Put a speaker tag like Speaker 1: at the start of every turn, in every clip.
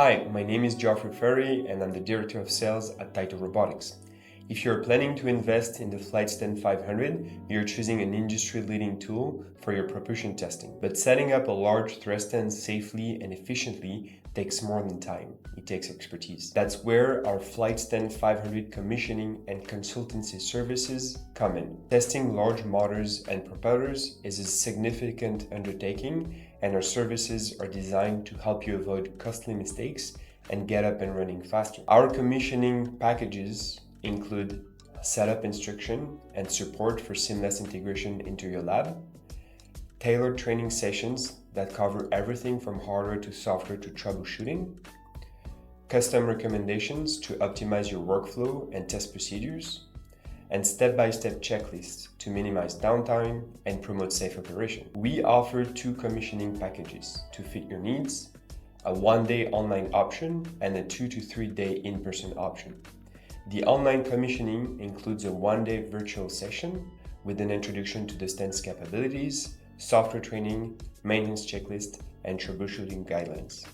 Speaker 1: Hi, my name is Joffrey and I'm the Director of Sales at Taito Robotics. If you're planning to invest in the Flightstand 500, you're choosing an industry-leading tool for your propulsion testing. But setting up a large thrust stand safely and efficiently takes more than time. It takes expertise. That's where our Flightstand 500 commissioning and consultancy services come in. Testing large motors and propellers is a significant undertaking, and our services are designed to help you avoid costly mistakes and get up and running faster. Our commissioning packages include setup instruction and support for seamless integration into your lab, tailored training sessions that cover everything from hardware to software to troubleshooting, custom recommendations to optimize your workflow and test procedures, and step-by-step checklists to minimize downtime and promote safe operation. We offer 2 commissioning packages to fit your needs, a 1-day online option and a 2 to 3 day in-person option. The online commissioning includes a 1-day virtual session with an introduction to the stand's capabilities, software training, maintenance checklist, and troubleshooting guidelines.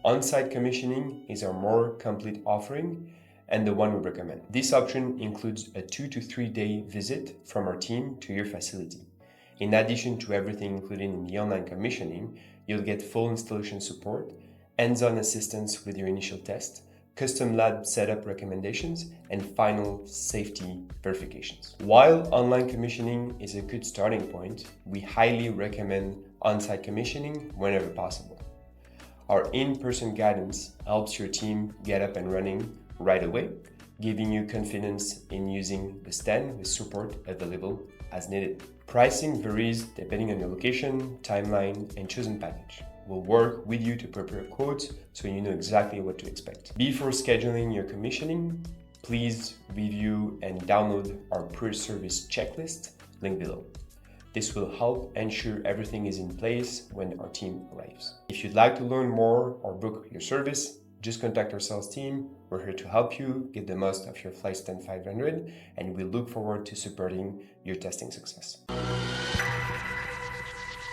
Speaker 1: On-site commissioning is our more complete offering and the one we recommend. This option includes a 2 to 3 day visit from our team to your facility. In addition to everything included in the online commissioning, you'll get full installation support, hands-on assistance with your initial test, custom lab setup recommendations, and final safety verifications. While online commissioning is a good starting point, we highly recommend on-site commissioning whenever possible. Our in-person guidance helps your team get up and running right away, giving you confidence in using the stand with support available as needed. Pricing varies depending on your location, timeline, and chosen package. We'll work with you to prepare quotes so you know exactly what to expect. Before scheduling your commissioning, please review and download our pre-service checklist linked below. This will help ensure everything is in place when our team arrives. If you'd like to learn more or book your service, just contact our sales team. We're here to help you get the most of your Flightstand 500, and we look forward to supporting your testing success.